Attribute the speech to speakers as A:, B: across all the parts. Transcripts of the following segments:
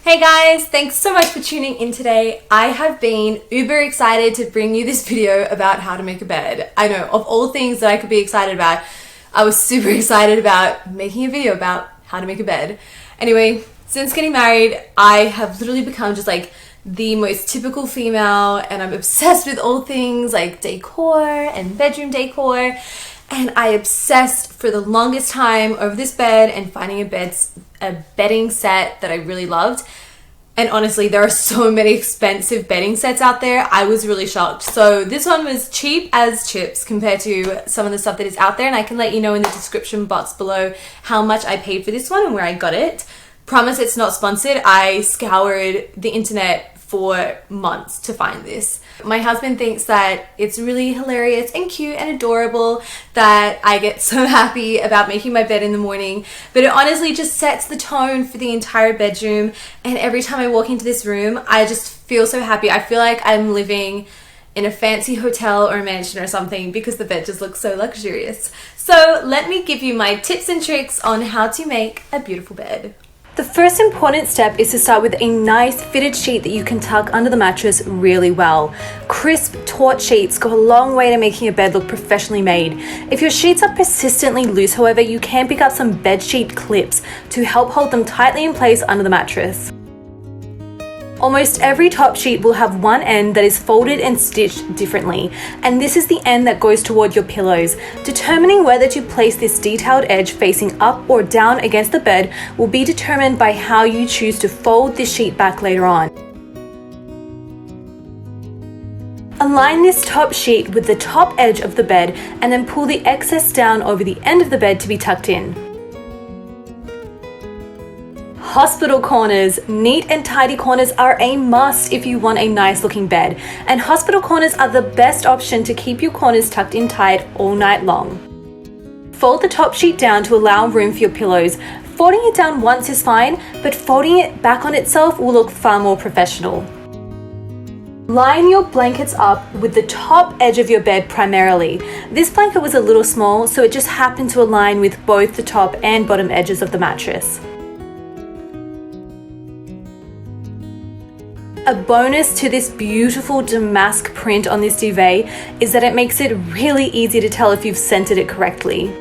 A: Hey guys, thanks so much for tuning in today. I have been uber excited to bring you this video about how to make a bed. I know, of all things that I could be excited about, I was super excited about making a video about how to make a bed. Anyway, since getting married, I have literally become just like the most typical female, and I'm obsessed with all things like decor and bedroom decor. And I obsessed for the longest time over this bed and finding a bedding set that I really loved. And honestly, there are so many expensive bedding sets out there. I was really shocked. So this one was cheap as chips compared to some of the stuff that is out there. And I can let you know in the description box below how much I paid for this one and where I got it. Promise it's not sponsored. I scoured the internet for months to find this. My husband thinks that it's really hilarious and cute and adorable that I get so happy about making my bed in the morning, but it honestly just sets the tone for the entire bedroom. And every time I walk into this room, I just feel so happy. I feel like I'm living in a fancy hotel or a mansion or something because the bed just looks so luxurious. So let me give you my tips and tricks on how to make a beautiful bed. The first important step is to start with a nice fitted sheet that you can tuck under the mattress really well. Crisp, taut sheets go a long way to making your bed look professionally made. If your sheets are persistently loose, however, you can pick up some bed sheet clips to help hold them tightly in place under the mattress. Almost every top sheet will have one end that is folded and stitched differently, and this is the end that goes toward your pillows. Determining whether to place this detailed edge facing up or down against the bed will be determined by how you choose to fold this sheet back later on. Align this top sheet with the top edge of the bed and then pull the excess down over the end of the bed to be tucked in. Hospital corners. Neat and tidy corners are a must if you want a nice looking bed, and hospital corners are the best option to keep your corners tucked in tight all night long. Fold the top sheet down to allow room for your pillows. Folding it down once is fine, but folding it back on itself will look far more professional. Line your blankets up with the top edge of your bed primarily. This blanket was a little small, so it just happened to align with both the top and bottom edges of the mattress. A bonus to this beautiful damask print on this duvet is that it makes it really easy to tell if you've centered it correctly.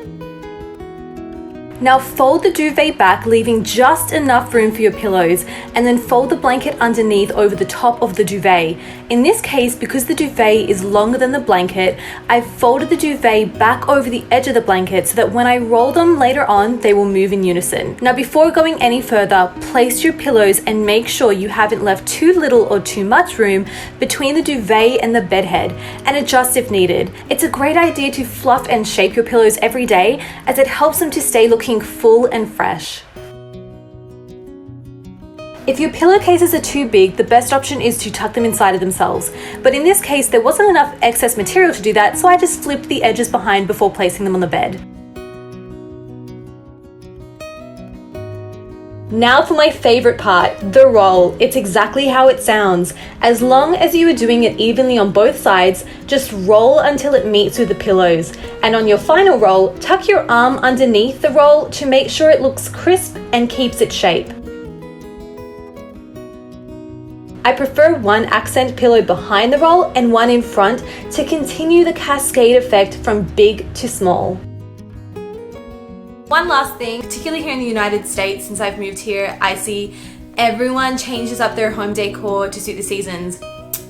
A: Now fold the duvet back, leaving just enough room for your pillows, and then fold the blanket underneath over the top of the duvet. In this case, because the duvet is longer than the blanket, I've folded the duvet back over the edge of the blanket so that when I roll them later on, they will move in unison. Now before going any further, place your pillows and make sure you haven't left too little or too much room between the duvet and the bed head, and adjust if needed. It's a great idea to fluff and shape your pillows every day, as it helps them to stay looking full and fresh. If your pillowcases are too big, the best option is to tuck them inside of themselves. But in this case, there wasn't enough excess material to do that, so I just flipped the edges behind before placing them on the bed. Now for my favorite part, the roll. It's exactly how it sounds. As long as you are doing it evenly on both sides, just roll until it meets with the pillows. And on your final roll, tuck your arm underneath the roll to make sure it looks crisp and keeps its shape. I prefer one accent pillow behind the roll and one in front to continue the cascade effect from big to small. One last thing, particularly here in the United States, since I've moved here, I see everyone changes up their home decor to suit the seasons.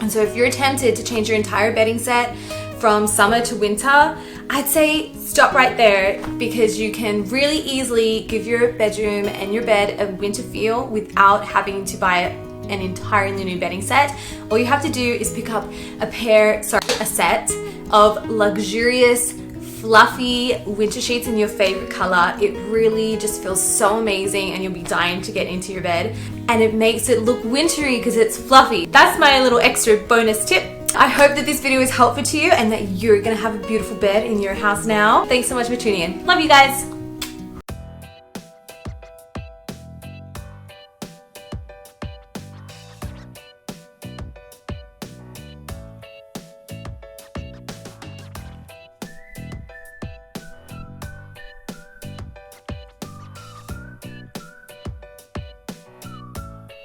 A: And so if you're tempted to change your entire bedding set from summer to winter, I'd say stop right there, because you can really easily give your bedroom and your bed a winter feel without having to buy an entirely new bedding set. All you have to do is pick up a set of luxurious fluffy winter sheets in your favorite color. It really just feels so amazing, and you'll be dying to get into your bed, and it makes it look wintry because it's fluffy. That's my little extra bonus tip. I hope that this video is helpful to you and that you're gonna have a beautiful bed in your house now. Thanks so much for tuning in. Love you guys.